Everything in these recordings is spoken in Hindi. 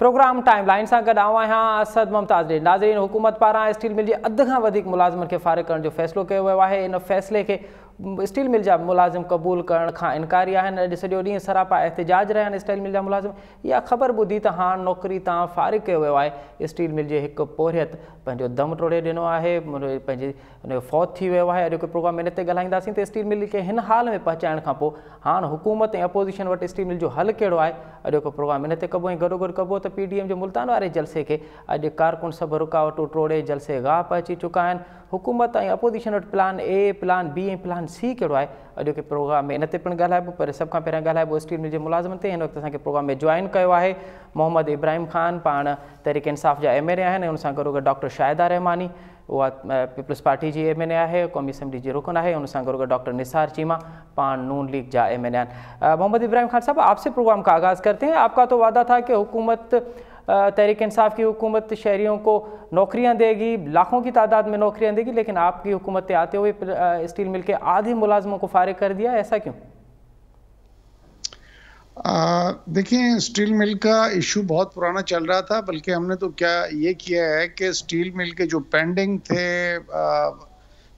प्रोग्राम टाइमलाइन सां गॾु आऊं आहियां असद मुमताज़ ॾे। नाज़रीन, हुकूमत पारां स्टील मिल जे अध खां वधीक मुलाज़िमनि खे फ़ारिग़ करण जो फ़ैसिलो कयो वियो आहे। इन फ़ैसिले खे स्टील मिल जा मुलाज़िम क़बूल करण खां इनकारी आहिनि। अॼु सॼो ॾींहुं सरापा एहतिजाज रहिया आहिनि स्टील मिल जा मुलाज़िम। इहा ख़बर ॿुधी त हाणे नौकरी तां फ़ारिग़ कयो वियो आहे। स्टील मिल जे हिकु पोरियत पंहिंजो दम टोड़े ॾिनो आहे, पंहिंजे हुनजो फौत थी वियो आहे। अॼोके प्रोग्राम में इन ते ॻाल्हाईंदासीं त स्टील मिल खे हिन हाल में पहुचाइण खां पोइ हाणे हुकूमत ऐं अपोज़िशन वटि स्टील मिल जो हल कहिड़ो आहे। अॼोको प्रोग्राम इन ते कबो ऐं गॾोगॾु कबो त PDM जो मुल्तान वारे जलसे खे अॼु कारकुन सभु रुकावटूं टोड़े जलसे गाह अची चुका आहिनि। हुकूमत ऐं अपोज़िशन वटि प्लान A, प्लान B ऐं प्लान C कहिड़ो आहे। अॼोके प्रोग्राम में इन ते पिणु ॻाल्हाइबो, पर सभ खां पहिरियां ॻाल्हाइबो स्टील मिल जे मुलाज़िमनि ते। हिन वक़्तु असांखे प्रोग्राम में जॉइन कयो आहे मोहम्मद इब्राहिम ख़ान, पाण तहरीक इंसाफ़ जा MLA आहिनि। हुन सां गॾोगॾु डॉक्टर शाहिदा रहमानी, उहा पीपल्स पार्टी जी MLA आहे, क़ौमी असम्बली जी रुकन आहे। हुन सां गॾोगॾु डॉक्टर निसार चीमा, पाण नून लीग जा MLA आहिनि। मोहम्मद इब्राहिम खान साहब, आपसे प्रोग्राम का आगाज़ करते हैं। आपका तो वादा था कि हुकूमत तहरीक इंसाफ की हुकूमत शहरियों को नौकरियां देगी, लाखों की तादाद में नौकरियां देगी, लेकिन आपकी हुकूमत के आते हुए स्टील मिल के आधे मुलाजमों को फारिग कर दिया, ऐसा क्यों? देखिए, स्टील मिल का इशू बहुत पुराना चल रहा था, बल्कि हमने तो क्या ये किया है कि स्टील मिल के जो पेंडिंग थे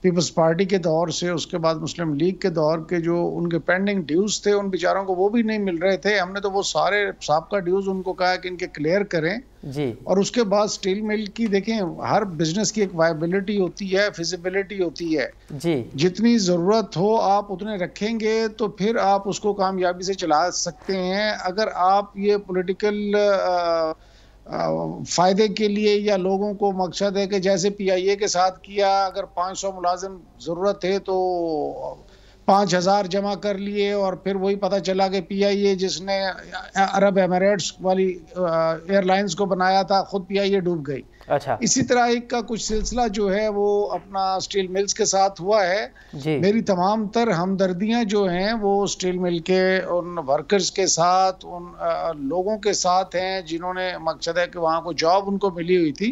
पीपल्स पार्टी के दौर से, उसके बाद मुस्लिम लीग के दौर के जो उनके पेंडिंग ड्यूज थे, उन बेचारों को वो भी नहीं मिल रहे थे। हमने तो वो सारे साबका ड्यूज उनको कहा कि इनके क्लियर करें जी। और उसके बाद स्टील मिल की देखें, हर बिजनेस की एक वायबिलिटी होती है, फिजिबिलिटी होती है जी। जितनी ज़रूरत हो आप उतने रखेंगे तो फिर आप उसको कामयाबी से चला सकते हैं। अगर आप ये पॉलिटिकल फायदे के लिए या लोगों को मकसद है कि जैसे PIA के साथ किया, अगर 500 मुलाजिम जरूरत है तो 5000 जमा कर लिए, और फिर वही पता चला कि PIA जिसने अरब एमिरेट्स वाली एयरलाइंस को बनाया था, खुद PIA डूब गई। अच्छा, इसी तरह एक का कुछ सिलसिला जो है वो अपना स्टील मिल्स के साथ हुआ है जी। मेरी तमाम तर हमदर्दियां जो हैं वो स्टील मिल के उन वर्कर्स के साथ, उन लोगों के साथ हैं जिन्होंने मकसद है कि वहां को जॉब उनको मिली हुई थी।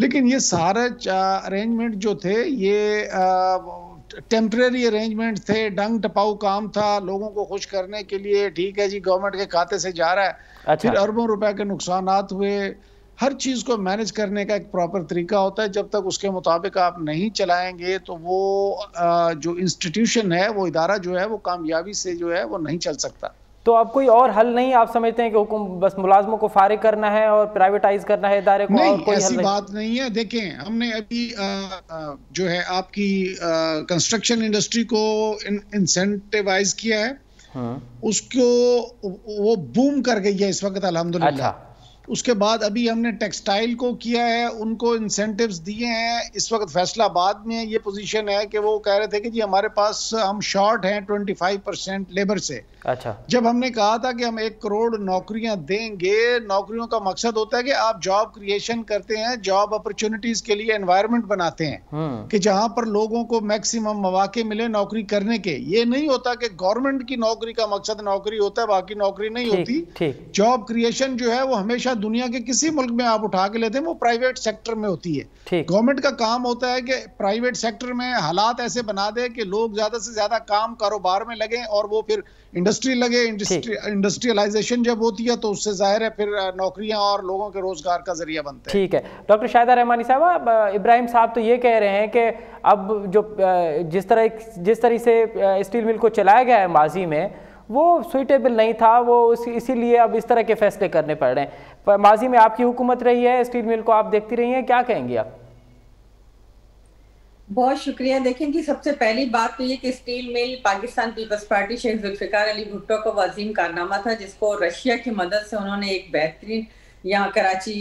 लेकिन ये सारे अरेंजमेंट जो थे ये टेम्परेरी अरेंजमेंट थे, डंग टपाऊ काम था, लोगों को खुश करने के लिए। ठीक है जी, गवर्नमेंट के खाते से जा रहा है। अच्छा। फिर अरबों रुपए के नुकसानात हुए। हर चीज को मैनेज करने का एक प्रॉपर तरीका होता है। जब तक उसके मुताबिक आप नहीं चलाएंगे तो वो जो इंस्टीट्यूशन है, वो इदारा जो है, वो कामयाबी से जो है वो नहीं चल सकता। तो अब कोई और हल नहीं आप समझते हैं कि हुकुम बस मुलाजमों को फारिग करना है और प्राइवेटाइज करना है इदारे को? नहीं, और कोई ऐसी बात नहीं है। देखें, हमने अभी जो है आपकी कंस्ट्रक्शन इंडस्ट्री को इंसेंटिवाइज किया है। उसको वो बूम कर गई है इस वक्त, अल्हम्दुलिल्लाह। अच्छा। उसके बाद अभी हमने टेक्सटाइल को किया है, उनको इंसेंटिव्स दिए हैं। इस वक्त फैसलाबाद में ये पोजीशन है कि वो कह रहे थे कि जी हमारे पास हम शॉर्ट हैं 25% लेबर से। अच्छा। जब हमने कहा था कि हम 1 करोड़ नौकरियां देंगे, नौकरियों का मकसद होता है कि आप जॉब क्रिएशन करते हैं, जॉब अपॉर्चुनिटीज के लिए एनवायरनमेंट बनाते हैं कि जहां पर लोगों को मैक्सिमम मौके मिले नौकरी करने के। ये नहीं होता कि गवर्नमेंट की नौकरी का मकसद नौकरी होता है, बाकी नौकरी नहीं होती। जॉब क्रिएशन जो है वो हमेशा दुनिया के किसी मुल्क में आप उठा के लेते हैं, वो प्राइवेट सेक्टर में होती है। गवर्नमेंट का काम होता है कि प्राइवेट सेक्टर में हालात ऐसे बना दे कि लोग ज्यादा से ज्यादा काम कारोबार में लगे और वो फिर इंडस्ट्री लगे। इंडस्ट्रियलाइजेशन जब होती है तो उससे जाहिर है फिर नौकरियां और लोगों के रोजगार का जरिया बनता है। ठीक है। डॉक्टर शाहिदा रहमानी साहब, इब्राहिम साहब तो ये कह रहे हैं कि अब जो जिस तरह से स्टील मिल को चलाया गया है माजी में, वो सुइटेबल नहीं था, वो इसीलिए अब इस तरह के फैसले करने पड़ रहे हैं। पर माजी में आपकी हुकूमत रही है, स्टील मिल को आप देखती रही हैं, क्या कहेंगी आप? बहुत शुक्रिया। देखें कि सबसे पहली बात तो ये कि steel mill Pakistan people's party Sheikh Zulfikar Ali Bhutto का वजीम कारनामा था, जिसको रशिया की मदद से उन्होंने एक बेहतरीन यहाँ कराची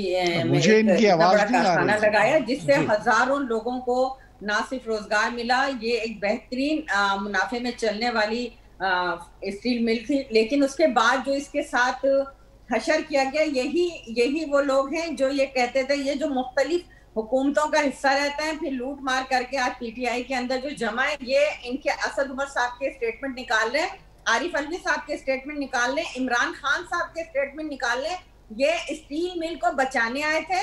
में एक बड़ा कारखाना लगाया, जिससे हजारों लोगों को ना सिर्फ रोजगार मिला, ये एक बेहतरीन मुनाफे में चलने वाली स्टील मिल थी। लेकिन उसके बाद जो इसके साथ हशर किया गया, यही वो लोग हैं जो ये कहते थे ये जो मुख्तलिफ हुकूमतों का हिस्सा रहता है, फिर लूट मार करके आज PTI के अंदर जो जमा है, ये इनके असद उमर साहब के स्टेटमेंट निकाल लें, आरिफ अलवी साहब के स्टेटमेंट निकाल लें, इमरान खान साहब के स्टेटमेंट निकाल लें। ये स्टील मिल को बचाने आए थे,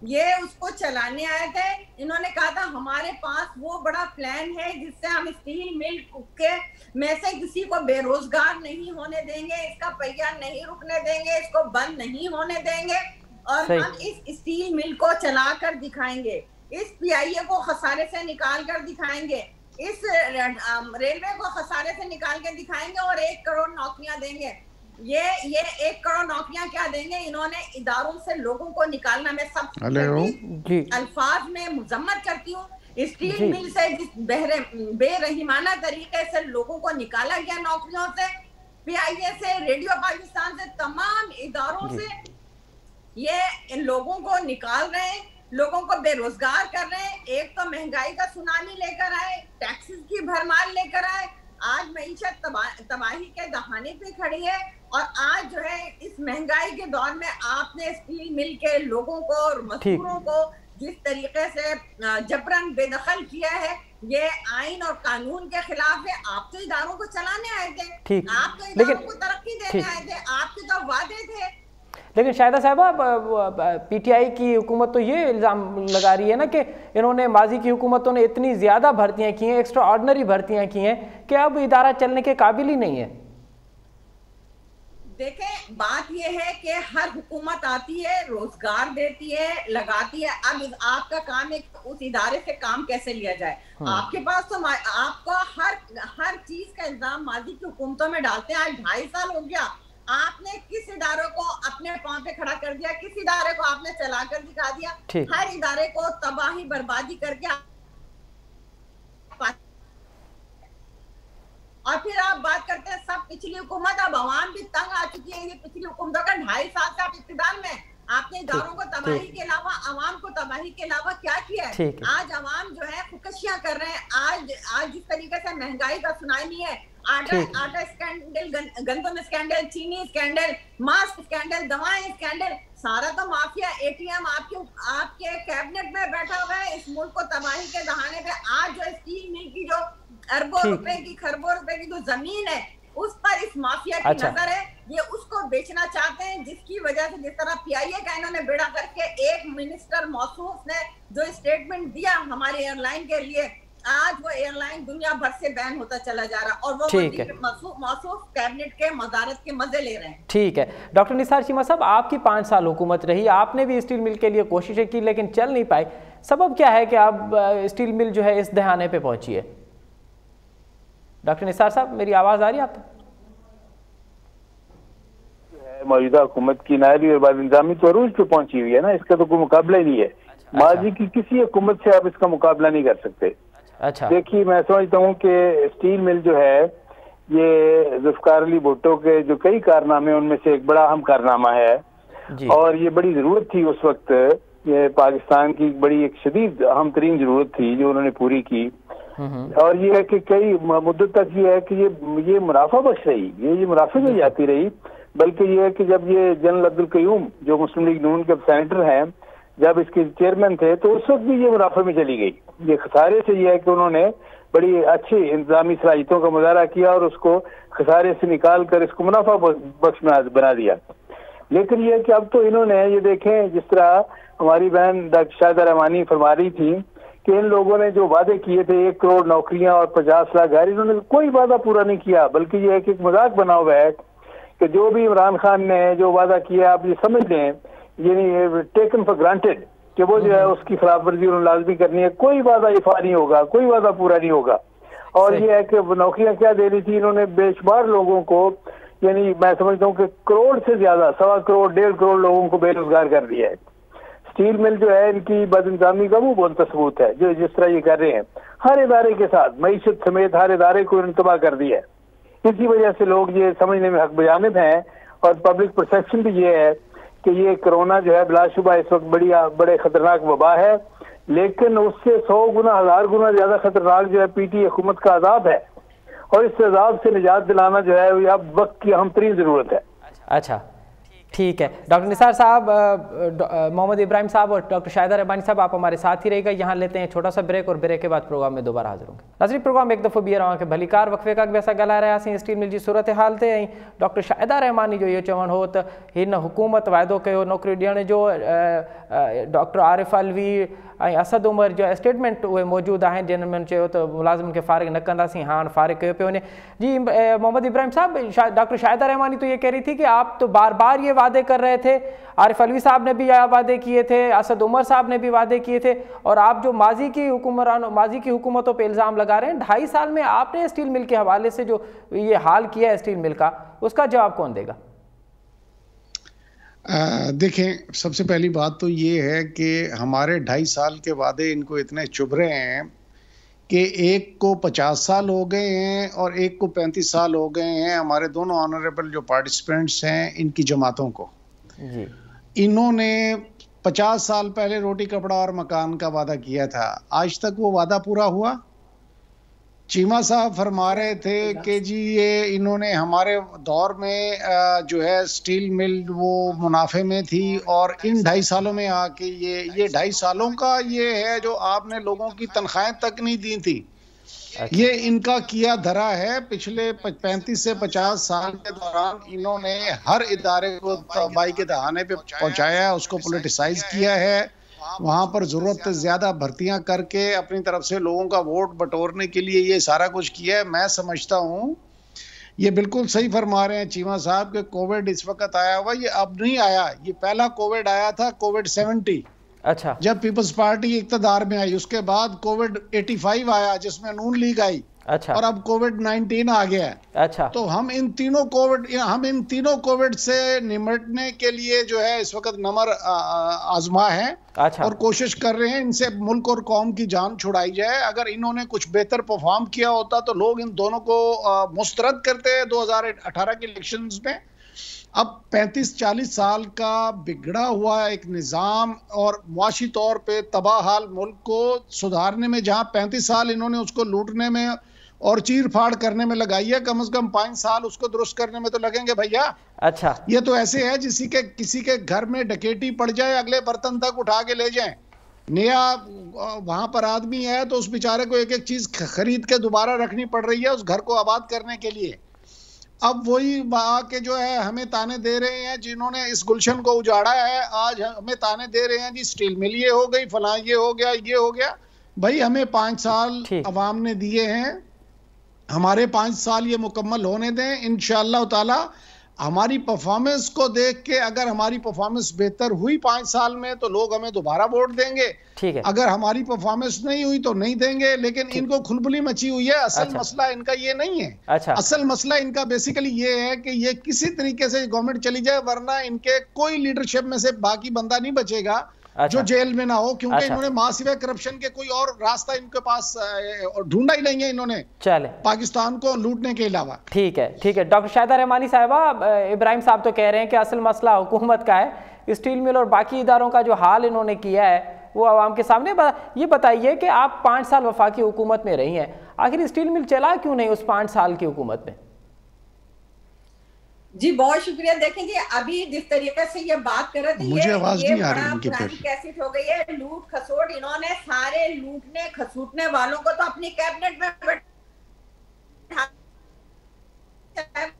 ये उसको चलाने आए थे। इन्होंने कहा था हमारे पास वो बड़ा प्लान है जिससे हम स्टील मिल के में से किसी को बेरोजगार नहीं होने देंगे, इसका पहिया नहीं रुकने देंगे, इसको बंद नहीं होने देंगे। और हम इस स्टील मिल को चलाकर दिखाएंगे, इस पीआईए को खसारे से निकाल कर दिखाएंगे, इस रेलवे को खसारे से निकाल के दिखाएंगे और 1 करोड़ नौकरियां देंगे। ये 1 करोड़ नौकरियां क्या देंगे? इन्होंने इदारों से लोगों को निकालना, मैं सब अल्फाज में मुजम्मत करती हूँ, स्टील मिल से जिस बेरहिमाना तरीके से लोगों को निकाला गया नौकरियों से, पीआईए से, रेडियो पाकिस्तान से, तमाम इदारों से, ये इन लोगों को निकाल रहे हैं, लोगों को बेरोजगार कर रहे हैं। एक तो महंगाई का सुनामी लेकर आए, टैक्सेस की भरमार लेकर आए, आज मईशत तबाही के दहाने पे खड़ी है। और आज जो है इस महंगाई के दौर में आपने स्टील मिल के लोगों को और मजदूरों को जिस तरीके से जबरन बेदखल किया है, ये आइन और कानून के खिलाफ है। आप तो इदारों को चलाने आए थे, आप तो इदारों को तरक्की देने आए थे, आपके तो वादे थे। लेकिन शाहिदा साहिबा, पीटीआई की हुकूमत तो ये इल्ज़ाम लगा रही है ना कि इन्होंने माजी की हुकूमतों ने इतनी ज़्यादा भर्तियां की हैं, एक्स्ट्रा ऑर्डिनरी भर्तियां की हैं कि अब इदारा चलने के काबिल ही नहीं है। देखें, बात यह है कि हर हुकूमत आती है, रोजगार देती है, लगाती है। अब आपका काम है उस इदारे से काम कैसे लिया जाए। आपके पास तो आपको हर चीज का इल्जाम माजी की हुकूमतों में डालते हैं। आज 2.5 साल हो गया, आपने किस इदारे को अपने पांव पे खड़ा कर दिया, किस इदारे को आपने चला कर दिखा दिया। हर इदारे को तबाही बर्बादी करके, और फिर आप बात करते हैं सब पिछली हुकूमत। अब आवाम भी तंग आ चुकी है ये पिछली हुकूमतों का। 2.5 साल से आप इक़्तिदार में, आपने इदारों को तबाही के अलावा, आवाम को तबाही के अलावा क्या किया है? आज आवाम जो है खुदकशियां कर रहे हैं। आज जिस तरीके से महंगाई का सुनामी है, आटा स्कैंडल, गंदम स्कैंडल, चीनी स्कैंडल, मास्क स्कैंडल, दवाएं स्कैंडल, सारा तो माफिया एटीएम आपके कैबिनेट में बैठा हुआ है इस मुल्क को तबाही के दहाने पे। आज जो स्टील मिल की जो अरबों रुपए की, खरबों रुपए की जो जमीन है, उस पर इस माफिया की नजर है। ये उसको बेचना चाहते हैं, जिसकी वजह से जिस तरह पीआईए का इन्होंने बेड़ा करके एक मिनिस्टर मौसूफ ने जो स्टेटमेंट दिया हमारे एयरलाइन के लिए, आज वो एयरलाइन दुनिया भर से बैन होता चला जा रहा, और वो मौसूफ कैबिनेट के मदारत के मजे ले रहे हैं। ठीक है डॉक्टर निसार चीमा साहब, आपकी 5 साल हुकूमत रही, आपने भी स्टील मिल के लिए कोशिशें की लेकिन चल नहीं पाई। सबब क्या है कि अब स्टील मिल जो है इस दहाने पे पहुंची है? डॉक्टर निसार साहब, मेरी आवाज आ रही है आप तक? मौजूदा हुकूमत की नायबी और बदइंतजामी तो अरूज पे पहुंची हुई है ना, इसका तो कोई मुकाबला ही नहीं है। माजी की किसी हुकूमत से आप इसका मुकाबला नहीं कर सकते। अच्छा, देखिए, मैं समझता हूँ कि स्टील मिल जो है ये जुल्फ़िकार अली भुट्टो के जो कई कारनामे, उनमें से एक बड़ा अहम कारनामा है और ये बड़ी जरूरत थी उस वक्त। ये पाकिस्तान की बड़ी एक शदीद अहम तरीन जरूरत थी जो उन्होंने पूरी की। और ये है कि कई मुद्दत तक ये है कि ये मुनाफा बख्श रही, ये मुनाफे में जाती रही। बल्कि ये है कि जब ये जनरल अब्दुल क़य्यूम जो मुस्लिम लीग नून के सेनेटर हैं, जब इसके चेयरमैन थे, तो उस वक्त भी ये मुनाफे में चली गई। ये खसारे से ये है कि उन्होंने बड़ी अच्छी इंतजामी सलाहियतों का मुजाहरा किया और उसको खसारे से निकाल कर इसको मुनाफा बख्श बना दिया। लेकिन ये है कि अब तो इन्होंने ये देखें, जिस तरह हमारी बहन डॉक्टर शाहिदा रहमानी फरमा रही थी कि इन लोगों ने जो वादे किए थे 1 करोड़ नौकरियां और 50 लाख घर, इन्होंने कोई वादा पूरा नहीं किया। बल्कि ये है कि एक मजाक बना हुआ है कि जो भी इमरान खान ने जो वादा किया, आप ये समझ लें, ये टेकन फॉर ग्रांटेड कि वो जो है उसकी खिलाफ वर्जी उन्होंने लाजमी करनी है। कोई वादा इफा नहीं होगा, कोई वादा पूरा नहीं होगा। और ये है कि नौकरियां क्या दे रही थी इन्होंने, बेशुमार लोगों को, यानी मैं समझता हूँ कि करोड़ से ज्यादा, 1.25 करोड़ 1.5 करोड़ लोगों को बेरोजगार कर दिया है। स्टील मिल जो है इनकी बदइंतजामी का वो बहुत सबूत है, जो जिस तरह ये कर रहे हैं हर इदारे के साथ, मईशत समेत हर इदारे को इन्होंने तबाह कर दिया है। इसी वजह से लोग ये समझने में हक बजानिब हैं और पब्लिक परसेप्शन भी ये है कि ये कोरोना जो है बिलाशुबा इस वक्त बड़े खतरनाक वबा है, लेकिन उससे 100 गुना 1000 गुना ज्यादा खतरनाक जो है पीटी हुकूमत का अजाब है। और इस अजाब से निजात दिलाना जो है अब वक्त की अहम तरीन जरूरत है। अच्छा, ठीक है डॉक्टर निसार साहब, मोहम्मद इब्राहिम साहब और डॉक्टर शाहिदा रहमानी साहब, आप हमारे साथ ही रहेगा। यहाँ लेते हैं छोटा सा ब्रेक और ब्रेक के बाद प्रोग्राम में दोबारा हाजिर होंगे। नाज़रीन, प्रोग्राम एक दफ़ो बीह रहा कि भलीकार वक्फे का वैसा गला रहा स्टील मिल जी सूरत हाल ते डॉक्टर शाहिदा रहमानी जो ये चवण हो तो इन हुकूमत वायदो कयो नौकरी ॾियण जो। डॉक्टर आरिफ अलवी असद उमर जो स्टेटमेंट उहे मौजूद हैं जिनमें चयो तो मुलाज़िम के फारिग न कंदासीं, हाँ फारिग कयो पियो वञे। जी मोहम्मद इब्राहिम साहब, डॉक्टर शाहिदा रहमानी तो ये कह रही थी कि आप तो बार बार ये वादे कर रहे थे, आरिफ अलवी साहब ने भी वादे किए थे, असद उमर साहब ने भी वादे किए थे, और आप जो माजी की हुकूमतों पे इल्ज़ाम लगा रहे हैं, 2.5 साल में आपने स्टील मिल के हवाले से जो ये हाल किया है स्टील मिल का, उसका जवाब कौन देगा? देखें, सबसे पहली बात तो ये है कि हमारे 2.5 साल के वादे इनको इतने चुभ रहे हैं कि एक को 50 साल हो गए हैं और एक को 35 साल हो गए हैं। हमारे दोनों ऑनरेबल जो पार्टिसिपेंट्स हैं इनकी जमातों को जी। इन्होंने 50 साल पहले रोटी कपड़ा और मकान का वादा किया था, आज तक वो वादा पूरा हुआ? चीमा साहब फरमा रहे थे कि जी ये इन्होंने हमारे दौर में जो है स्टील मिल वो मुनाफे में थी, और इन 2.5 सालों में आके ये 2.5 सालों का ये है जो आपने लोगों की तनख्वाहें तक नहीं दी थी। अच्छा। ये इनका किया धरा है। पिछले 35 से 50 साल के दौरान इन्होंने हर इदारे को तबाही के दहाने पे पहुंचाया, उसको पॉलिटिसाइज किया है, वहां पर जरूरत से ज्यादा भर्तियां करके अपनी तरफ से लोगों का वोट बटोरने के लिए ये सारा कुछ किया है। मैं समझता हूं ये बिल्कुल सही फरमा रहे हैं चीमा साहब के कोविड इस वक्त आया हुआ, ये अब नहीं आया, ये पहला कोविड आया था कोविड 70। अच्छा। जब पीपल्स पार्टी इक्तदार में आई, उसके बाद कोविड 85 आया जिसमें नून लीग आई। अच्छा। और अब कोविड 19 आ गया है। अच्छा। तो हम इन तीनों कोविड से निपटने के लिए जो है इस वक्त नमर आजमा है। अच्छा। और कोशिश कर रहे हैं इनसे मुल्क और कौम की जान छुड़ाई जाए। अगर इन्होंने कुछ बेहतर परफॉर्म किया होता तो लोग इन दोनों को मुस्तरद करते हैं 2018 के इलेक्शंस में। अब 35-40 साल का बिगड़ा हुआ एक निज़ाम और मुआशी तौर पे तबाह हाल मुल्क को सुधारने में, जहां 35 साल इन्होंने उसको लूटने में और चीर फाड़ करने में लगाई है, कम से कम 5 साल उसको दुरुस्त करने में तो लगेंगे भैया। अच्छा। ये तो ऐसे है किसी के घर में डकैती पड़ जाए, अगले बर्तन तक उठा के ले जाएं। नया वहां पर आदमी है तो उस बेचारे को एक एक चीज खरीद के दोबारा रखनी पड़ रही है उस घर को आबाद करने के लिए। अब वही के जो है हमें ताने दे रहे हैं जिन्होंने इस गुलशन को उजाड़ा है, आज हमें ताने दे रहे हैं जी स्टील मिल ये हो गई, फलां ये हो गया। भाई हमें 5 साल अवाम ने दिए हैं, हमारे 5 साल ये मुकम्मल होने दें। इंशाअल्लाह ताला हमारी परफॉर्मेंस को देख के अगर हमारी परफॉर्मेंस बेहतर हुई 5 साल में तो लोग हमें दोबारा वोट देंगे। ठीक है। अगर हमारी परफॉर्मेंस नहीं हुई तो नहीं देंगे। लेकिन इनको खुलबुली मची हुई है। असल मसला इनका ये नहीं है। अच्छा। असल मसला इनका बेसिकली ये है कि ये किसी तरीके से गवर्नमेंट चली जाए, वरना इनके कोई लीडरशिप में से बाकी बंदा नहीं बचेगा। अच्छा। जो जेल में ना हो, क्योंकि इन्होंने मासिवे करप्शन के कोई और रास्ता इनके पास ढूंढा ही नहीं है इन्होंने, चले पाकिस्तान को लूटने के अलावा। ठीक है। डॉक्टर शाहिदा रहमानी साहिबा, इब्राहिम साहब तो कह रहे हैं कि असल मसला हुकूमत का है, स्टील मिल और बाकी इदारों का जो हाल इन्होंने किया है वो आवाम के सामने। ये बताइए कि आप 5 साल वफाकी हुकूमत में रही हैं, आखिर स्टील मिल चला क्यों नहीं उस 5 साल की हुकूमत में? जी बहुत शुक्रिया। देखें जी अभी जिस तरीके से ये बात कर रहे थे, मुझे आवाज नहीं आ रही इनकी, पुरानी कैसेट हो गई है, लूट खसोट। इन्होंने सारे लूटने खसूटने वालों को तो अपनी कैबिनेट में है,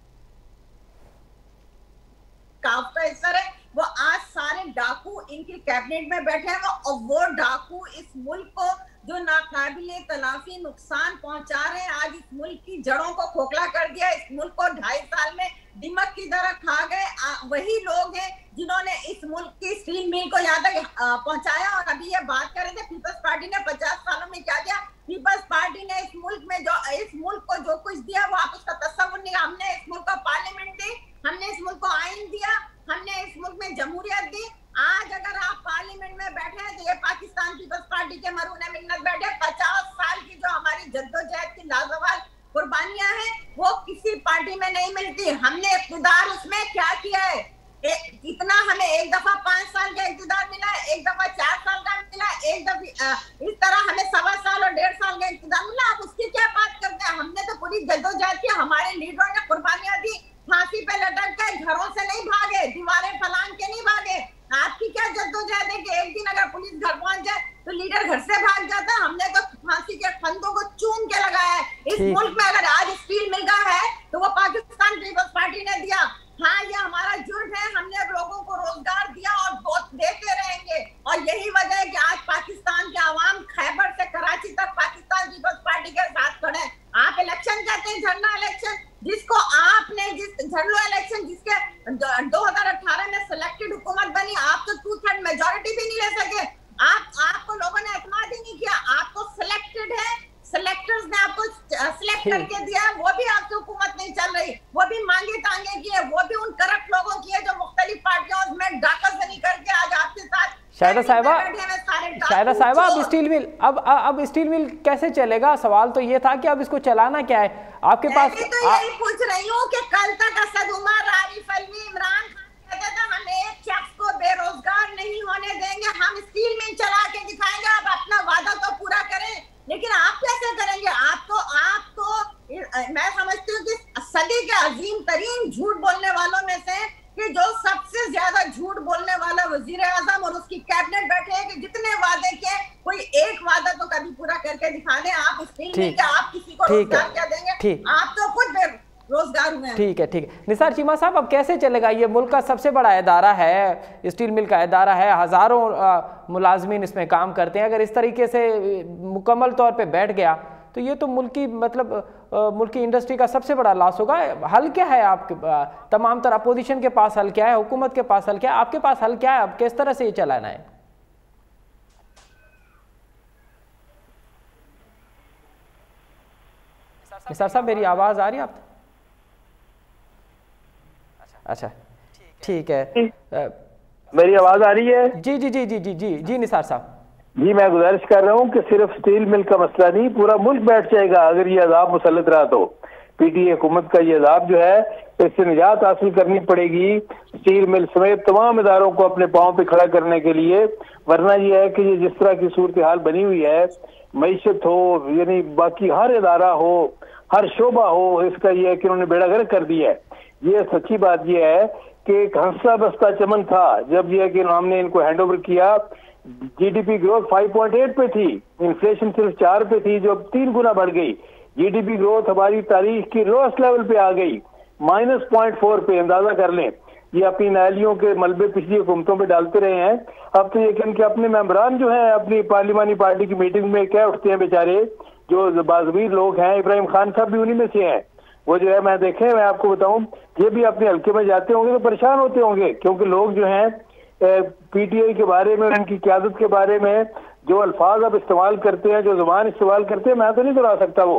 वो आज सारे डाकू इनकी कैबिनेट में बैठे हैं। और वो डाकू इस मुल्क को जो नाकाबिले तलाफी नुकसान पहुंचा रहे हैं, आज इस मुल्क की जड़ों को खोखला कर दिया। इस मुल्क को 2.5 साल में दिमक की तरह खा गए। वही लोग हैं जिन्होंने इस मुल्क की स्टील मिल को यहाँ तक पहुंचाया। और अभी ये बात कर रहे थे पीपल्स पार्टी ने 50 सालों में क्या दिया। पीपल्स पार्टी ने इस मुल्क को जो कुछ दिया वो आप उसका तस्वुर नहीं। हमने इस मुल्क को पार्लियामेंट दी, हमने इस मुल्क को आइन दिया, हमने इस मुल्क में जमहूरियत दी। आज अगर आप पार्लियामेंट में बैठे हैं तो ये पाकिस्तान पीपल्स पार्टी के मरूने मिन्नत बैठे। 50 साल की जो हमारी जद्दोजहद की लाजवाब कुर्बानियां हैं वो किसी पार्टी में नहीं मिलती। हमने इक़्तिदार उसमें क्या किया है, इतना हमें एक दफा 5 साल का इक़्तिदार मिला है, एक दफा 4 साल का मिला, एक दफा इस तरह हमें 1.25 साल और 1.5 साल का इक़्तिदार मिला। आप उसकी क्या बात करते हैं? हमने तो पूरी जद्दोजहद की, हमारे लीडरों ने कुर्बानियां दी, फांसी पे लटक के घरों से नहीं भागे, दीवारें फलांग के नहीं भागे। आपकी क्या जद्दोजहद है कि एक दिन अगर पुलिस घर पहुंच जाए तो लीडर घर से भाग जाता है? हमने तो फांसी के फंदों को चूम के लगाया है। इस मुल्क में अगर आज स्टील मिल रहा है तो वो पाकिस्तान पीपल्स पार्टी ने दिया। हाँ, ये हमारा जुर्म है, हमने लोगों को रोजगार दिया और देते रहेंगे। और यही वजह है कि आज पाकिस्तान के अवाम खैबर से कराची तक पाकिस्तान पीपल्स पार्टी के साथ खड़े हैं। आप इलेक्शन कहते हैं, झरना इलेक्शन, जिसको आपने जिस झरना इलेक्शन जिसके 2018 में मेजॉरिटी भी नहीं ले सके। आपको लोगों ने एतमाद ही नहीं किया, आपको सिलेक्टेड है, सिलेक्टर्स ने आपको सिलेक्ट करके दिया, वो भी आपकी हुकूमत नहीं चल रही, वो भी मांगे तांगे की है, वो भी उन करप्ट लोगों की है जो मुख्तलिफ पार्टियों में डाकाज़नी करके आज आपके साथ। शाहिदा साहिबा अब स्टील मिल कैसे चलेगा? सवाल तो ये था कि अब इसको चलाना क्या है आपके पास? तो यही पूछ रही हूँ कि कल तक असद उमर, आरिफ अलवी, इमरान खान कहते थे हम एक शख्स को बेरोजगार नहीं होने देंगे, हम स्टील मिल चला के दिखाएंगे, आप अपना वादा तो पूरा करें। लेकिन आप कैसे करेंगे? आप तो मैं समझती हूँ कि सदी के अजीम तरीन झूठ बोलने वालों में से कि जो सबसे ज्यादा झूठ बोलने वाला वजीर आजम और उसकी कैबिनेट बैठे हैं कि जितने वादे किए कोई एक वादा तो कभी पूरा करके दिखा दें। आप आप किसी को रोजगार क्या देंगे? आप तो खुद बेरोजगार हुए हैं। ठीक है निसार चीमा साहब, अब कैसे चलेगा? ये मुल्क का सबसे बड़ा इदारा है, स्टील मिल का इदारा है, हजारों मुलाजमीन इसमें काम करते हैं। अगर इस तरीके से मुकम्मल तौर पे बैठ गया तो ये तो मुल्क की इंडस्ट्री का सबसे बड़ा लॉस होगा। हल क्या है आपके तमाम तरह अपोजिशन के पास? हल क्या है? हुकूमत के पास हल क्या है? आपके पास हल क्या है? अब किस तरह से ये चलाना है? निसार साहब, मेरी आवाज आ रही है आप? अच्छा ठीक है, मेरी आवाज आ रही है? जी जी जी जी जी जी जी निसार साहब जी, मैं गुजारिश कर रहा हूँ कि सिर्फ स्टील मिल का मसला नहीं, पूरा मुल्क बैठ जाएगा अगर ये अजाब मुसल्लत रहा तो। पीटीए हुकूमत का ये अजाब जो है इससे निजात हासिल करनी पड़ेगी स्टील मिल समेत तमाम इदारों को अपने पाँव पे खड़ा करने के लिए। वरना ये है कि ये जिस तरह की सूरत हाल बनी हुई है, मईशत हो यानी बाकी हर इदारा हो, हर शोबा हो, इसका ये है कि उन्होंने बेड़ा गर्क कर दिया है। ये सच्ची बात ये है कि एक हंसता बसता चमन था जब ये कि हमने इनको हैंड ओवर किया। जीडीपी ग्रोथ 5.8 पे थी, इन्फ्लेशन सिर्फ 4 पे थी जो 3 गुना बढ़ गई। जीडीपी ग्रोथ हमारी तारीख की लोएस्ट लेवल पे आ गई, -0.4 पे। अंदाजा कर लें, ये अपनी नालियों के मलबे पिछली हुकूमतों पे डालते रहे हैं। अब तो ये कि अपने मेंबरान जो हैं अपनी पार्लिमानी पार्टी की मीटिंग में क्या उठते हैं बेचारे, जो बाज़मीर लोग हैं, इब्राहिम खान साहब भी उन्हीं में से हैं। वो जो है मैं आपको बताऊं, ये भी अपने हल्के में जाते होंगे तो परेशान होते होंगे, क्योंकि लोग जो हैं पीटीआई के बारे में, उनकी क़यादत के बारे में जो अल्फाज अब इस्तेमाल करते हैं, जो जुबान इस्तेमाल करते हैं, मैं तो नहीं दोहरा सकता, वो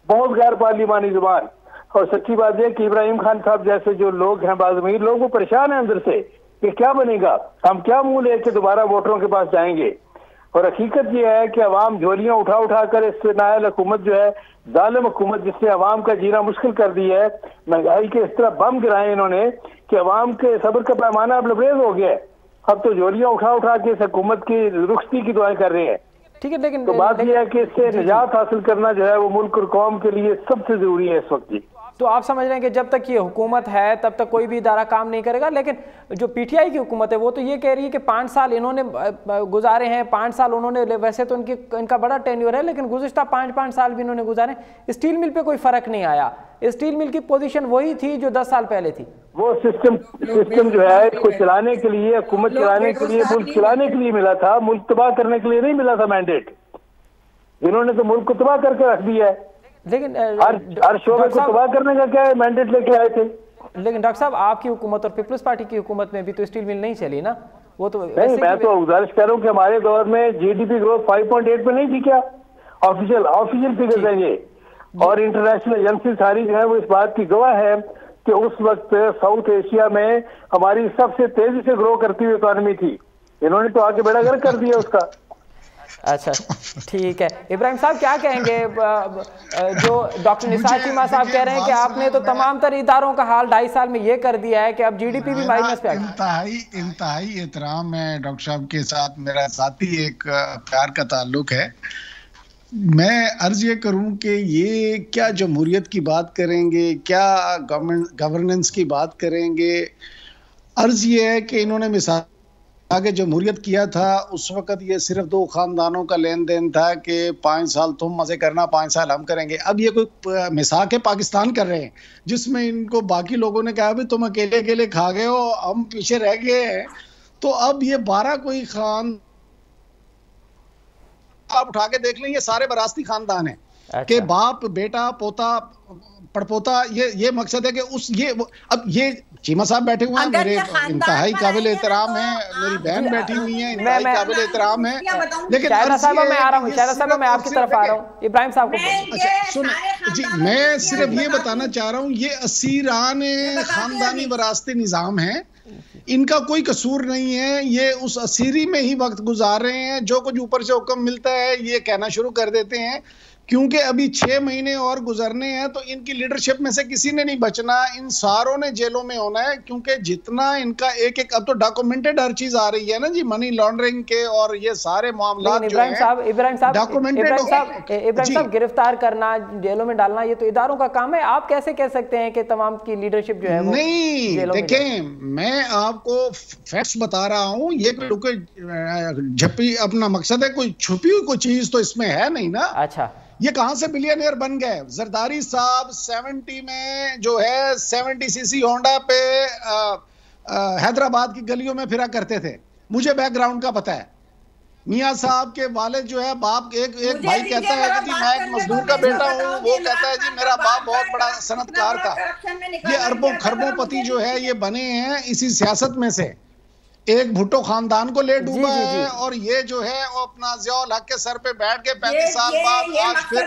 बहुत गैर पार्लिमानी जुबान। और सच्ची बात यह कि इब्राहिम खान साहब जैसे जो लोग हैं, बाज़मीर लोग, वो परेशान हैं अंदर से कि क्या बनेगा, हम क्या मुंह लेके दोबारा वोटरों के पास जाएंगे। और हकीकत यह है कि अवाम झोलियां उठा कर इस नायल हुकूमत जो है, जालिम हुकूमत जिसने अवाम का जीना मुश्किल कर दिया है, महंगाई के इस तरह बम गिराए इन्होंने कि अवाम के सब्र का पैमाना अब लबरेज हो गया है। अब तो झोलियां उठा के इस हुकूमत की रुखसती की दुआएं कर रहे हैं। ठीक है, लेकिन तो बात यह है कि इससे निजात हासिल करना जो है वो मुल्क और कौम के लिए सबसे जरूरी है इस वक्त। जी, तो आप समझ रहे हैं कि जब तक ये हुकूमत है तब तक कोई भी इदारा काम नहीं करेगा। लेकिन जो पीटीआई की हुकूमत है वो तो ये कह रही है कि 5 साल इन्होंने गुजारे हैं, 5 साल उन्होंने, वैसे तो इनका बड़ा टेन्योर है, लेकिन गुज़िश्ता 5 साल भी इन्होंने गुजारे, स्टील मिल पे कोई फर्क नहीं आया। स्टील मिल की पोजीशन वही थी जो 10 साल पहले थी। वो सिस्टम जो है इसको चलाने के लिए, हुकूमत चलाने के लिए, मुल्क चलाने के लिए मिला था, मुल्क तबाह करने के लिए नहीं मिला था मैंडेट। इन्होंने तो मुल्क को तबाह करके रख दिया है। लेकिन हर शोबे को तबाह करने का क्या है, मैंडेट लेके आए थे। लेकिन डॉक्टर साहब, आपकी हुकूमत और पीपल्स पार्टी की हुकूमत में भी तो स्टील मिल नहीं चली ना। वो तो नहीं, मैं तो गुजारिश कर रहा हूँ कि हमारे दौर में जीडीपी ग्रोथ 5.8 पे नहीं थी क्या? ऑफिशियल फिगर्स है ये, और इंटरनेशनल एजेंसी सारी जो है वो इस बात की गवाह है कि उस वक्त साउथ एशिया में हमारी सबसे तेजी से ग्रो करती हुई इकॉनमी थी। इन्होंने तो आगे बेड़ा गर्क कर दिया उसका। अच्छा ठीक है, इब्राहिम साहब क्या कहेंगे? जो डॉक्टर निसार चीमा साहब कह रहे हैं कि आपने तो तमाम तर इदारों का हाल 2.5 साल में ये कर दिया है कि अब जीडीपी भी माइनस पे आ गई। इंतहाई एहतराम है डॉक्टर साहब के साथ, मेरा साथी एक प्यार का ताल्लुक है। मैं अर्ज ये करूं कि ये क्या जमहूरियत की बात करेंगे, क्या गवर्नेंस की बात करेंगे? अर्ज ये है कि इन्होंने मिसाल आगे जमहूरियत किया था, उस वक्त ये सिर्फ 2 खानदानों का लेन देन था कि 5 साल तुम मजे करना, 5 साल हम करेंगे। अब ये कोई मिसाक है पाकिस्तान कर रहे हैं जिसमें इनको बाकी लोगों ने कहा भी तुम अकेले अकेले खा गए हो, हम पीछे रह गए हैं। तो अब ये 12 कोई खान आप उठा के देख लें, ये सारे वरासती खानदान है। अच्छा। कि बाप बेटा पोता पड़पोता, ये मकसद है कि अब ये चीमा साहब बैठे हुए हैं, मेरे इंतहाई काबिल एहतराम है, मेरी बहन बैठी हुई है, इंतहाई काबिल एहतराम है, लेकिन मैं आ रहा हूँ, मैं आपकी तरफ आ रहा हूँ, इब्राहिम साहब को। अच्छा सुन जी, मैं सिर्फ ये बताना चाह रहा हूँ, ये असीरान खानदानी वरासती निजाम है, इनका कोई कसूर नहीं है, ये उस असीरी में ही वक्त गुजार रहे हैं, जो कुछ ऊपर से हुक्म मिलता है ये कहना शुरू कर देते हैं, क्योंकि अभी 6 महीने और गुजरने हैं, तो इनकी लीडरशिप में से किसी ने नहीं बचना, इन सारों ने जेलों में होना है, क्योंकि जितना इनका एक अब तो डॉक्यूमेंटेड हर चीज आ रही है ना जी, मनी लॉन्ड्रिंग के और ये सारे मामला जो है इब्राहिम साहब गिरफ्तार करना, जेलों में डालना, ये तो इदारों का काम है, आप कैसे कह सकते हैं कि तमाम की लीडरशिप जो है वो नहीं? देखें, मैं आपको फैक्ट्स बता रहा हूँ, ये झपी अपना मकसद है, कोई छुपी हुई कोई चीज तो इसमें है नहीं ना। अच्छा, ये कहां से बिलियनियर बन गए? जरदारी साहब 70 में जो है 70 सीसी होंडा पे हैदराबाद की गलियों में फिरा करते थे, मुझे बैकग्राउंड का पता है। मियां साहब के वालिद जो है बाप, एक भाई कहता है कि जी मैं एक मजदूर का बेटा हूँ, वो कहता है जी मेरा बाप बहुत बड़ा सनतकार था। ये अरबों खरबों पति जो है ये बने हैं इसी सियासत में से, एक भुट्टो खानदान को ले डूबा है, और ये जो है वो अपना ज़ियाउल हक के सर पे बैठ के 35 साल बाद आज फिर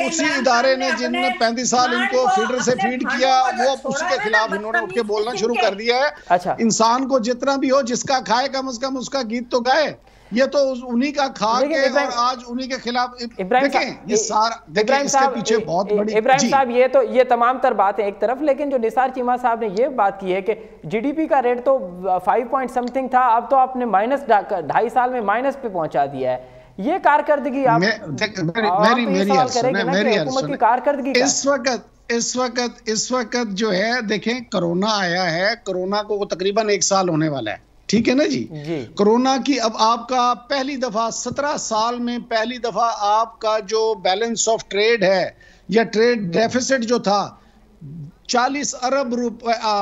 उसी इदारे ने जिनने 35 साल इनको फीडर से फीड किया, वो उसके खिलाफ इन्होंने उठ के बोलना शुरू कर दिया है। अच्छा, इंसान को जितना भी हो, जिसका खाए कम से कम उसका गीत तो गाए, ये तो उन्हीं का खा के और आज उन्हीं के खिलाफ देखें, ये सारा देखें, इसके पीछे बहुत बड़ी। इब्राहिम साहब, ये तमाम तर बात है एक तरफ, लेकिन जो निसार चीमा साहब ने ये बात की है कि जीडीपी का रेट तो 5 पॉइंट समथिंग था, अब तो आपने माइनस 2.5 साल में माइनस पे पहुंचा दिया है। ये कारकर्दगी आप मेरी कारकर्दगी इस वक्त जो है, देखें कोरोना आया है, कोरोना को तकरीबन 1 साल होने वाला है, ठीक है ना जी? कोरोना की अब आपका पहली दफा 17 साल में पहली दफा आपका जो बैलेंस ऑफ ट्रेड है या ट्रेड डेफिसिट जो था 40 अरब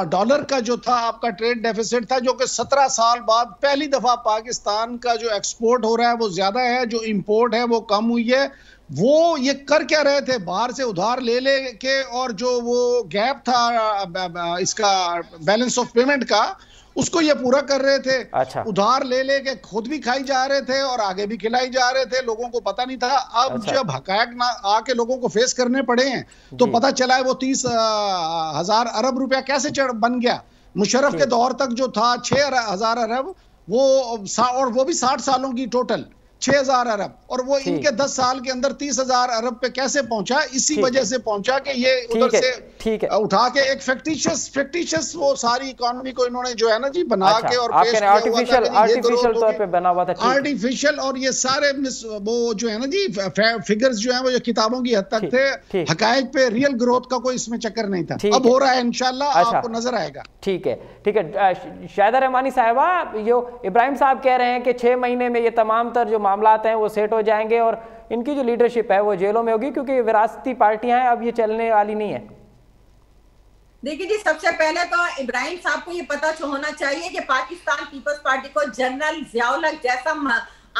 डॉलर का जो था आपका ट्रेड डेफिसिट था, जो कि 17 साल बाद पहली दफा पाकिस्तान का जो एक्सपोर्ट हो रहा है वो ज्यादा है, जो इंपोर्ट है वो कम हुई है। वो ये कर क्या रहे थे? बाहर से उधार ले के, और जो वो गैप था इसका बैलेंस ऑफ पेमेंट का, उसको ये पूरा कर रहे थे। अच्छा। उधार ले के खुद भी खाई जा रहे थे और आगे भी खिलाई जा रहे थे, लोगों को पता नहीं था। अब जब हकायक ना आके लोगों को फेस करने पड़े हैं तो पता चला है वो 30,000 अरब रुपया कैसे बन गया। मुशर्रफ के दौर तक जो था 6,000 अरब, वो भी 60 सालों की टोटल 6,000 अरब, और वो इनके 10 साल के अंदर 30,000 अरब पे कैसे पहुंचा? इसी वजह से पहुंचा कि ये उधर से उठा के एक फिक्टिशियस वो सारी इकोनॉमी को इन्होंने जो है ना जी बना के और आर्टिफिशियल तौर पे बना हुआ था, आर्टिफिशियल। और ये सारे वो जो है ना जी फिगर्स जो है वो किताबों की हद तक थे, हकायक पे रियल ग्रोथ का कोई इसमें चक्कर नहीं था। अब हो रहा है इंशाल्लाह, आपको नजर आएगा। ठीक है। शाहिदा रहमानी साहिबा, जो इब्राहिम साहब कह रहे हैं कि 6 महीने में ये तमाम तर जो मामलात हैं वो सेट हो जाएंगे और इनकी जो लीडरशिप है वो जेलों में होगी, क्योंकि विरासती पार्टियां हैं, अब ये चलने वाली नहीं है। देखिए जी, सबसे पहले तो इब्राहिम साहब को ये पता होना चाहिए कि पाकिस्तान पीपल्स पार्टी को जनरल ज़ियाउल हक जैसा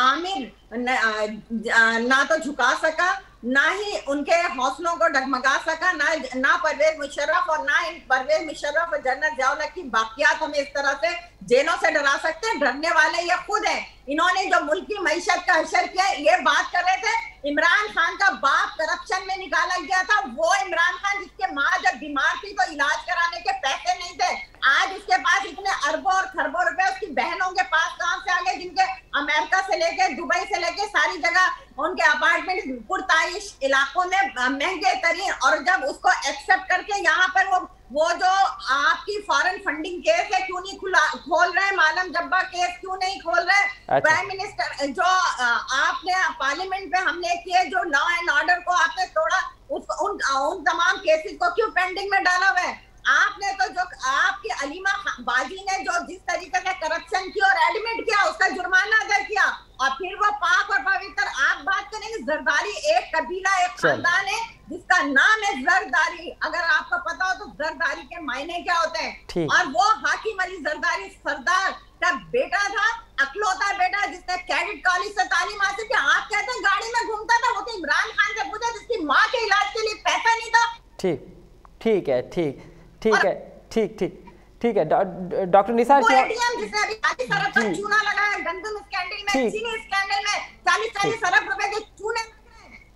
आमिर ना तो झुका सका, ना ही उनके हौसलों को डगमगा सका, ना परवेज मुशर्रफ, और ना इन परवेज मुशर्रफ और जनरल ज़ियाउल हक की बाकियात हमें इस तरह से जेलों से डरा सकते हैं। डरने वाले ये खुद हैं। इन्होंने जो मुल्क की मईशत का हशर किया, ये बात कर रहे थे इमरान खान का बाप करप्शन में निकाला गया था, वो इमरान खान जिसके माँ जब बीमार थी तो इलाज कराने के पैसे नहीं थे, आज उसके पास इतने अरबों और खरबों रुपए उसकी बहनों के पास कहां से आ गए, जिनके अमेरिका से लेके दुबई से लेके सारी जगह उनके अपार्टमेंट पुरताइश इलाकों में महंगे तरीन, और जब उसको एक्सेप्ट करके यहाँ पर वो जो आपकी फॉरेन फंडिंग केस है क्यों नहीं खोल रहे हैं, मालम जब्बा केस क्यों नहीं खोल रहे, प्राइम मिनिस्टर जो आपने पार्लियामेंट में हमने किए, जो लॉ एंड ऑर्डर को आपने तोड़ा, उन तमाम केसेस को क्यों पेंडिंग में डाला हुआ है? आपने तो जो आपकी अलीमा बाजी ने जो जिस तरीके से करप्शन किया और एडमिट किया, उसका जुर्माना अदा किया, और फिर वो पाक और पवित्र आप बात करेंगे। जरदारी एक कबीला, एक खानदान है जिसका नाम है जरदारी। अगर आपको पता हो तो जरदारी के मायने क्या होते हैं, और वो हाकिम अली जरदारी सरदार का बेटा था, अकलौता बेटा, जिसने कैडेट कॉलेज से तालीम हासिल की। आप कहते हैं गाड़ी में घूमता था, वो तो इमरान खान से पूछा जिसकी माँ के इलाज के लिए पैसा नहीं था। ठीक है, ठीक है, ठीक है। डॉक्टर निसार सिंह, जिसने अभी 40 अरब का चूना लगाया गंदम स्कैंडल में, चीनी स्कैंडल में 40 अरब रुपए के चूने,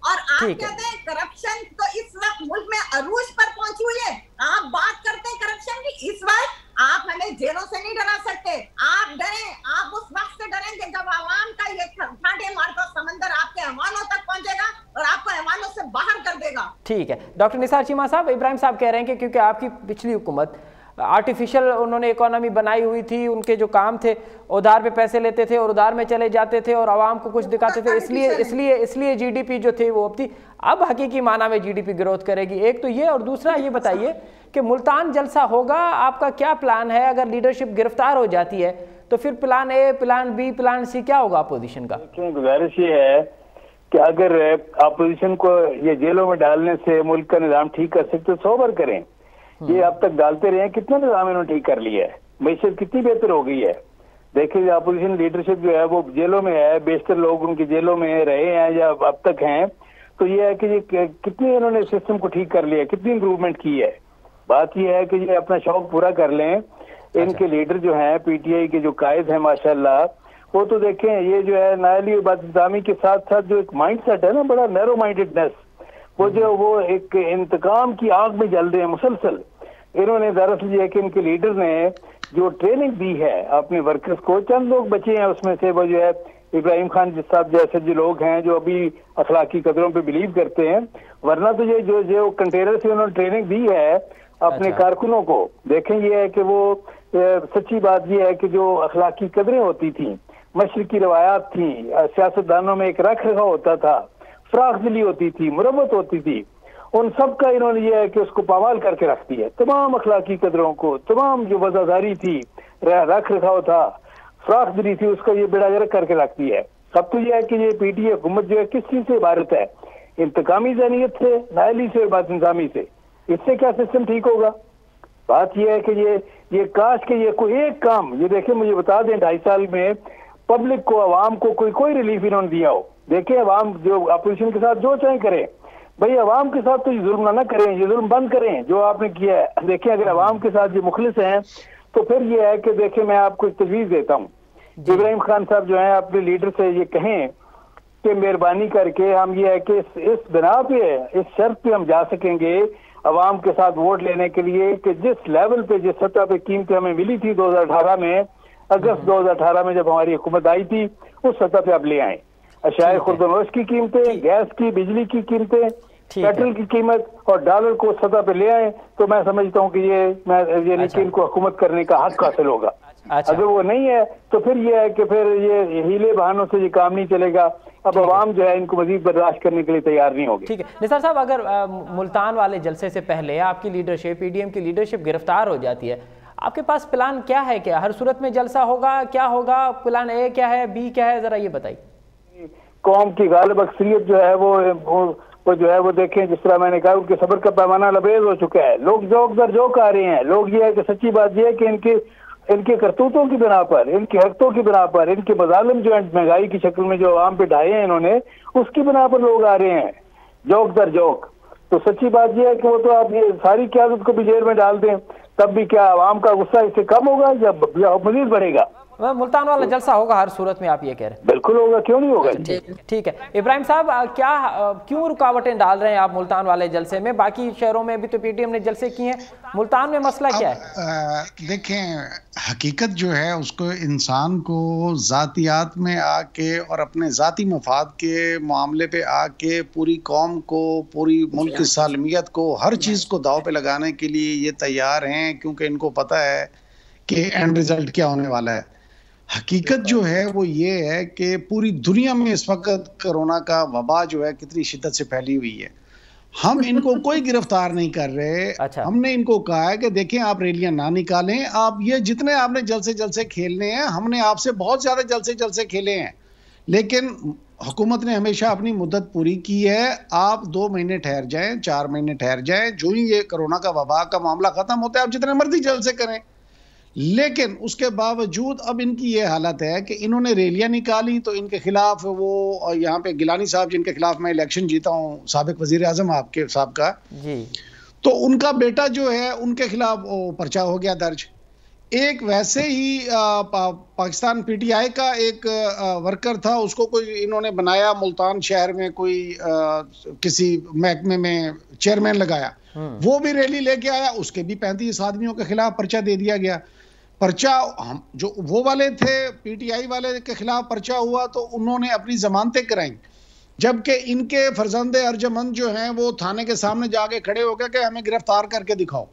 और आप कहते हैं करप्शन तो इस वक्त मुल्क में अरूज पर पहुंची हुई है। आप बात करते हैं करप्शन की, इस वक्त आप हमें जेलों से नहीं डरा सकते। आप डरें, आप उस वक्त से डरेंगे जब आवाम का ये ठाटे मारता समंदर आपके ऐवानों तक पहुंचेगा और आपको ऐवानों से बाहर कर देगा। ठीक है डॉक्टर निसार चीमा साहब, इब्राहिम साहब कह रहे हैं कि क्योंकि आपकी पिछली हुकूमत आर्टिफिशियल उन्होंने इकोनॉमी बनाई हुई थी, उनके जो काम थे उधार पे पैसे लेते थे और उधार में चले जाते थे और आवाम को कुछ दिखाते थे, इसलिए जीडीपी जो थी वो अब हकीकी माना में जीडीपी ग्रोथ करेगी। एक तो ये, और दूसरा ये बताइए कि मुल्तान जलसा होगा, आपका क्या प्लान है? अगर लीडरशिप गिरफ्तार हो जाती है तो फिर plan A, plan B, plan C क्या होगा अपोजिशन का? गुजारिश ये है कि अगर अपोजिशन को ये जेलों में डालने से मुल्क का निजाम ठीक कर सकते तो सोबर करें। ये अब तक डालते रहे, कितना निजाम इन्होंने ठीक कर लिया है, मैशत कितनी बेहतर हो गई है। देखिए अपोजिशन लीडरशिप जो है वो जेलों में है, बेशतर लोग उनकी जेलों में रहे हैं या अब तक हैं, तो ये है कि ये कितनी इन्होंने सिस्टम को ठीक कर लिया, कितनी इंप्रूवमेंट की है। बात ये है कि ये अपना शौक पूरा कर लें। इनके लीडर जो हैं पीटीआई के जो कायद हैं माशाल्लाह, वो तो देखें ये जो है नायली और बदनामी के साथ साथ जो एक माइंड सेट है ना, बड़ा नैरो माइंडेडनेस, वो एक इंतकाम की आग में जल रहे हैं मुसलसल। इन्होंने दरअसल ये है कि इनके लीडर ने जो ट्रेनिंग दी है अपने वर्कर्स को, चंद लोग बचे हैं उसमें से, वो जो है इब्राहिम खान साहब जैसे जो लोग हैं जो अभी अखलाकी कदरों पे बिलीव करते हैं, वरना तो ये जो कंटेनर से उन्होंने ट्रेनिंग दी है अपने कारकुनों को, देखें ये है कि वो सच्ची बात ये है कि जो अखलाकी कदरें होती थी, मशरकी रवायात थी, सियासतदानों में एक रख रखाव होता था, फराख दिली होती थी, मुरम्मत होती थी, उन सब का इन्होंने ये है कि उसको पामाल करके रख दिया। तमाम अखलाकी कदरों को, तमाम जो वफादारी थी, रख रखाव था, फराख दिली थी, उसका ये बेड़ा गर्क करके रख दिया है। अब तो ये है कि ये पीटीआई हुकूमत जो है किस चीज से इबारत है, इंतकामी ज़हनियत से, नायली से, बदनिज़ामी से। इससे क्या सिस्टम ठीक होगा? बात यह है कि ये काश के ये कोई एक काम, ये देखिए मुझे बता दें 2.5 साल में पब्लिक को, आवाम को कोई रिलीफ इन्होंने दिया हो। देखिए अवाम जो अपोजिशन के साथ जो चाहे करें, भाई अवाम के साथ तो ये जुल्म ना करें, ये जुल्म बंद करें जो आपने किया है। देखिए अगर अवाम के साथ ये मुखलिस हैं तो फिर ये है कि देखिए मैं आपको एक तजवीज़ देता हूँ, इब्राहिम खान साहब जो है अपने लीडर से ये कहें कि मेहरबानी करके हम ये है कि इस बिना पे, इस शर्त पे हम जा सकेंगे अवाम के साथ वोट लेने के लिए कि जिस लेवल पे, जिस सतह पे कीमतें हमें मिली थी 2018 में, अगस्त 2018 में जब हमारी हुकूमत आई थी, उस सतह पे अब ले आए। अशाए खुर्दनोश की कीमतें, गैस की, बिजली की कीमतें, पेट्रोल की कीमत और डॉलर को सतह पे ले आए, तो मैं समझता हूँ कि ये नीतिन को हुकूमत करने का हक हासिल होगा। अगर वो नहीं है तो फिर ये है कि फिर ये हीले बहानों से ये काम नहीं चलेगा। अब अवाम जो है इनको मजीद बर्दाश्त करने के लिए तैयार नहीं होगी। ठीक है निसार साहब, अगर मुल्तान वाले जलसे से पहले आपकी लीडरशिप, पीडीएम की लीडरशिप गिरफ्तार हो जाती है, आपके पास प्लान क्या है? क्या हर सूरत में जलसा होगा? क्या होगा? प्लान ए क्या है, बी क्या है, जरा ये बताइए। कौम की गालिब अक्सरियत जो है वो जो है वो देखें, जिस तरह मैंने कहा उनके सब्र का पैमाना लबरेज हो चुका है। लोग जोक दर जोक आ रहे हैं। लोग ये है कि सच्ची बात ये है कि इनके करतूतों की बिना पर, इनकी हरकतों की बिना पर, इनके मजालिम जो महंगाई की शक्ल में जो आवाम पे ढाए हैं इन्होंने, उसकी बिना पर लोग आ रहे हैं जोक दर जोक। तो सच्ची बात यह है कि वो तो आप ये सारी क़यादत को भी जेल में डाल दें, तब भी क्या आवाम का गुस्सा इससे कम होगा या मजीद बढ़ेगा? मुल्तान वाला जलसा होगा हर सूरत में, आप ये कह रहे हैं? बिल्कुल होगा, क्यों नहीं होगा। ठीक है इब्राहिम साहब, क्यों रुकावटें डाल रहे हैं आप मुल्तान वाले जलसे में? बाकी शहरों में भी तो पीटीएम ने जलसे किए हैं, मुल्तान में मसला क्या है? देखें, हकीकत जो है उसको इंसान को ज़ातियात में आके और अपने ज़ाती मफाद के मामले पे आके पूरी कौम को, पूरी मुल्क की सालमियत को, हर चीज़ को दाव पे लगाने के लिए ये तैयार हैं, क्योंकि इनको पता है कि एंड रिजल्ट क्या होने वाला है। हकीकत जो है वो ये है कि पूरी दुनिया में इस वक्त कोरोना का वबा जो है कितनी शिद्दत से फैली हुई है। हम इनको कोई गिरफ्तार नहीं कर रहे। अच्छा। हमने इनको कहा है कि देखें आप रैलियां ना निकालें, आप ये जितने आपने जलसे खेलने हैं, हमने आपसे बहुत ज्यादा जलसे खेले हैं, लेकिन हुकूमत ने हमेशा अपनी मुद्दत पूरी की है। आप 2 महीने ठहर जाएं, 4 महीने ठहर जाएं, जो ही ये कोरोना का वबा का मामला खत्म होता है आप जितने मर्जी जलसे करें। लेकिन उसके बावजूद अब इनकी ये हालत है कि इन्होंने रैलियां निकाली तो इनके खिलाफ वो, यहाँ पे गिलानी साहब जिनके खिलाफ मैं इलेक्शन जीता हूँ, साबिक वजीर आजम आपके साहब का जी, तो उनका बेटा जो है उनके खिलाफ पर्चा हो गया दर्ज। एक वैसे ही पाकिस्तान पीटीआई का एक वर्कर था, उसको कोई इन्होंने बनाया, मुल्तान शहर में कोई किसी महकमे में चेयरमैन लगाया, वो भी रैली लेके आया, उसके भी 35 आदमियों के खिलाफ पर्चा दे दिया गया। पर्चा हम जो वो वाले थे पीटीआई वाले के खिलाफ पर्चा हुआ तो उन्होंने अपनी जमानतें कराई, जबकि इनके फर्जंदे अर्जमंद जो हैं वो थाने के सामने जाके खड़े हो गए कि हमें गिरफ्तार करके दिखाओ।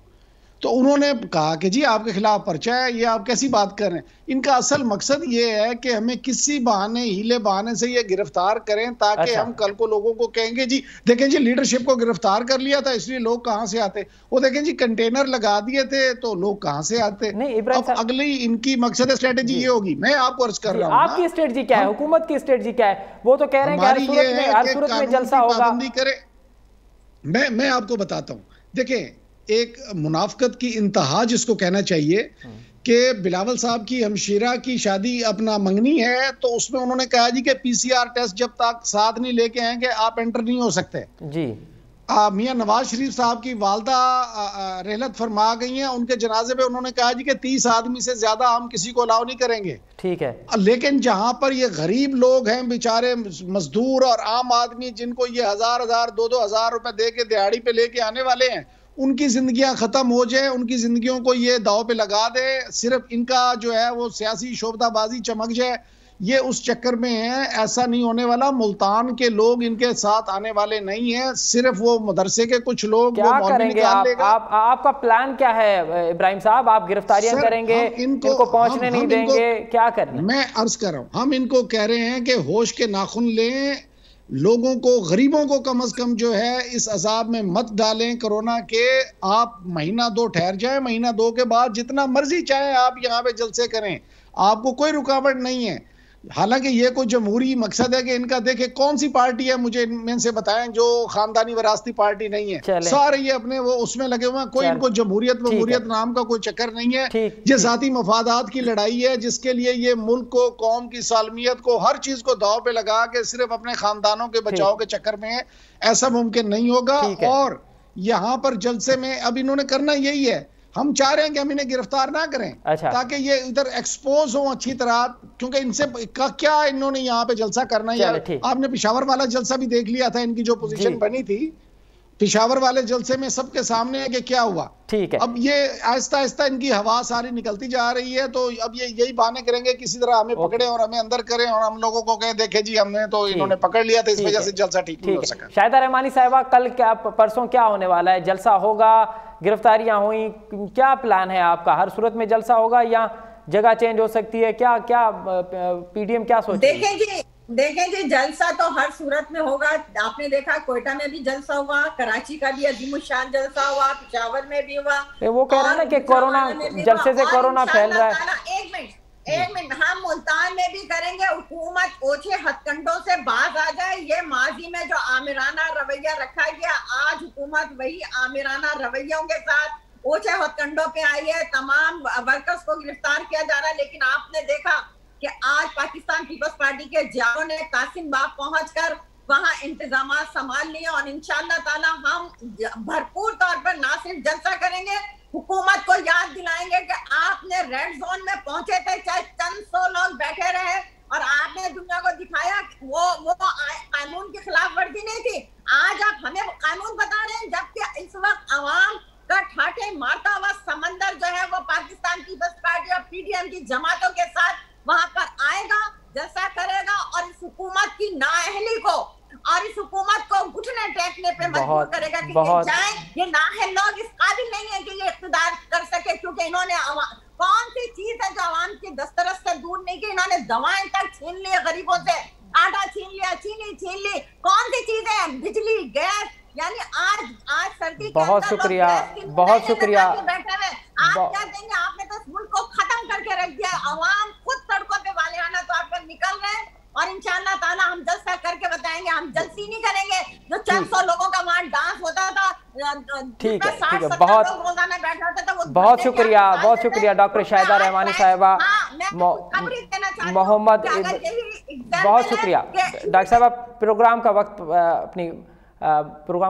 तो उन्होंने कहा कि जी आपके खिलाफ पर्चा है, ये आप कैसी बात कर रहे हैं। इनका असल मकसद ये है कि हमें किसी बहाने, हीले बहाने से ये गिरफ्तार करें ताकि हम कल को लोगों को कहेंगे जी देखें जी लीडरशिप को गिरफ्तार कर लिया था इसलिए लोग कहां से आते, वो देखें जी कंटेनर लगा दिए थे तो लोग कहां से आते। अब अगली इनकी मकसद स्ट्रेटेजी ये होगी। मैं आपको अर्ज कर रहा हूँ आपकी स्ट्रेटजी क्या है, हुकूमत की स्ट्रेटजी क्या है? वो तो कह रहे हैं हर सूरत में जलसा होगा। मैं आपको बताता हूँ, देखें एक मुनाफकत की इंतहा जिसको कहना चाहिए कि बिलावल साहब की हमशीरा की शादी अपना मंगनी है, तो उसमें उन्होंने कहा जी कि पीसीआर टेस्ट जब तक साथ नहीं लेके आएंगे आप एंटर नहीं हो सकते जी। मियां नवाज शरीफ साहब की वालदा रहलत फरमा गई हैं, उनके जनाजे पे उन्होंने कहा जी कि 30 आदमी से ज्यादा हम किसी को अलाउ नहीं करेंगे। ठीक है, लेकिन जहां पर ये गरीब लोग हैं बेचारे मजदूर और आम आदमी जिनको ये 1000 2-2 हजार रुपए दे के दिहाड़ी पे लेके आने वाले हैं, उनकी जिंदगियां खत्म हो जाए, उनकी जिंदगियों को ये दाव पे लगा दे, सिर्फ इनका जो है वो सियासी शोबदाबाजी चमक जाए, ये उस चक्कर में है। ऐसा नहीं होने वाला। मुल्तान के लोग इनके साथ आने वाले नहीं है, सिर्फ वो मदरसे के कुछ लोग। क्या करेंगे आपका प्लान क्या है इब्राहिम साहब? आप गिरफ्तारियां करेंगे, इनको पहुंचने नहीं देंगे, क्या करना? मैं अर्ज कर रहा हूं, हम इनको कह रहे हैं कि होश के नाखून लें, लोगों को, गरीबों को कम से कम जो है इस अजाब में मत डालें कोरोना के। आप महीना 2 ठहर जाएं, महीना 2 के बाद जितना मर्जी चाहे आप यहाँ पे जलसे करें, आपको कोई रुकावट नहीं है। हालांकि ये कोई जमहूरी मकसद है कि इनका, देखे कौन सी पार्टी है मुझे इनमें से बताएं जो खानदानी वरासती पार्टी नहीं है, सारे ये अपने वो उसमें लगे हुए हैं। कोई इनको जमहूरियत नाम का कोई चक्कर नहीं है। ये जाती मफादात की लड़ाई है जिसके लिए ये मुल्क को, कौम की सालमियत को, हर चीज को दाव पे लगा के सिर्फ अपने खानदानों के बचाव के चक्कर में है। ऐसा मुमकिन नहीं होगा। और यहाँ पर जलसे में अब इन्होंने करना यही है, हम चाह रहे हैं कि हम इन्हें गिरफ्तार ना करें ताकि ये इधर एक्सपोज हो अच्छी तरह, क्योंकि इनसे क्या इन्होंने यहाँ पे जलसा करना है। आपने पेशावर वाला जलसा भी देख लिया था, इनकी जो पोजीशन बनी थी पेशावर वाले जलसे में सबके सामने है कि क्या हुआ। ठीक है, अब ये आहिस्ता आहिस्ता इनकी हवा सारी निकलती जा रही है, तो अब ये यही बहाने करेंगे किसी तरह हमें पकड़े और हमें अंदर करें और हम लोगों को कहे देखे जी हमने तो इन्होंने पकड़ लिया था, इस वजह से जलसा ठीक नहीं हो सका। शाहिदा रहमानी साहिबा, कल क्या परसों क्या होने वाला है? जलसा होगा, गिरफ्तारियां हुई, क्या प्लान है आपका? हर सूरत में जलसा होगा या जगह चेंज हो सकती है? क्या क्या पीडीएम क्या सोच? देखें जी जलसा तो हर सूरत में होगा। आपने देखा कोयटा में भी जलसा हुआ, कराची का भी अजीमुशान जलसा हुआ, पेशावर में भी हुआ। वो कह रहा है ना कि कोरोना जलसे से कोरोना फैल रहा है। एक मिनट हम मुल्तान में भी करेंगे। हुकूमत ओछे हथकंडों से बाज आ जाए। ये माजी में जो आमिराना रवैया रखा गया, आज हुकूमत वही आमिराना रवैयों के साथ ओछे हथकंडों पे आई है। तमाम वर्कर्स को गिरफ्तार किया जा रहा है। लेकिन आपने देखा कि आज पाकिस्तान पीपल्स पार्टी के जियाओं ने कासिम बाग पहुंचकर वहां इंतजाम संभाल लिए और इंशाअल्लाह ताला हम भरपूर तौर पर ना सिर्फ जलसा करेंगे, हुकूमत को याद दिलाएंगे कि आपने रेड जोन में पहुंचे थे, चाहे चंद 100 लोग बैठे रहे और आपने दुनिया को दिखाया वो कानून की खिलाफ वर्जी नहीं थी। आज आप हमें कानून बता रहे हैं, जबकि इस वक्त अवाम का ठाठे मारता हुआ समंदर जो है वो पाकिस्तान पीपल्स पार्टी और पीडीएम की जमातों के साथ वहां पर आएगा, जलसा करेगा और इस हुकूमत की नाअहली को और इस हुकूमत को घुटने टेकने पे मजबूर करेगा कि ये जाए। ये नाअहल लोग इस काबिल नहीं है कि ये इख्तिदार कर सके, क्योंकि इन्होंने कौन सी चीज है जो आवाम की दस्तरस से दूर नहीं की? इन्होंने दवाएं तक छीन ली गरीबों से, आटा छीन लिया, चीनी छीन ली। कौन सी चीज है? बिजली, गैस। यानी आज सर्दी बहुत शुक्रिया, बहुत शुक्रिया। आप क्या देंगे? आपने तो मुल्क को खत्म करके रख दिया। अवाम खुद सड़कों पे वाले आना तो आप निकल रहे हैं और इंशाअल्लाह ताला हम जलसा करके बताएंगे। हम जलसी नहीं करेंगे। जो 400 लोगों का वहाँ डांस होता था, ठीक है, बहुत शुक्रिया, बहुत शुक्रिया डॉक्टर शाहिदा रहमानी साहिबा, मोहम्मद, बहुत शुक्रिया डॉक्टर साहब। प्रोग्राम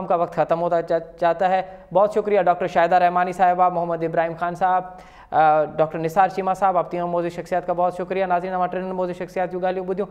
का वक्त ख़त्म होता जाता है। बहुत शुक्रिया डॉक्टर शाहिदा रहमानी साहिबा, मोहम्मद इब्राहिम खान साहब, डॉक्टर निसार चीमा साहब, आप तीनों मौजूद शख्सियात का बहुत शुक्रिया। नाज़रीन, हमारे टिनि मौजूद शख्सियात जूं ॻाल्हियूं ॿुधियूं।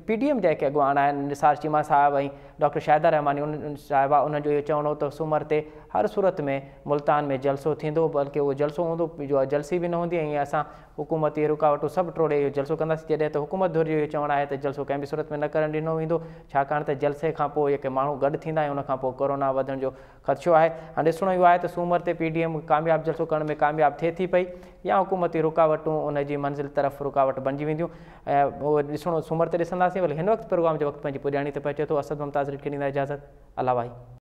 PTM जेके अॻुवान आहिनि निसार चीमा साहब ऐं डॉक्टर शाहिदा रहमानी उन साहिबा, उन्हनि जो इहो चवणो त सूमर ते हर सूरत में मुल्तान में जलसो थींदो, बल्कि उहो जलसो हूंदो जो जलसी बि न हूंदी ऐं असां हुकूमती रुकावटूं सभु टोड़े इहो जलसो कंदासीं। जॾहिं त हुकूमत धुर जो इहो चवणु आहे त जलसो कंहिं बि सूरत में न करणु ॾिनो वेंदो, छाकाणि त जलसे खां पोइ जेके माण्हू गॾु थींदा आहिनि उनखां पोइ कोरोना वधण जो ख़दशो आहे। हाणे ॾिसणो इहो आहे त सूमर ते PTM कामयाबु जलसो करण में कामयाबु थिए थी पई या हुकूमती रुकावटूं उनजी मंज़िल तरफ़ रुकावट बणिजी वेंदियूं, ऐं उहो ॾिसणो सूमर ते ॾिसंदासीं। वरी हिन वक़्तु प्रोग्राम जो वक़्तु पंहिंजी पुॼाणी ते पहुचे थो। असद मुमताज़ खे ॾींदा इजाज़त। अल्लाह भाई।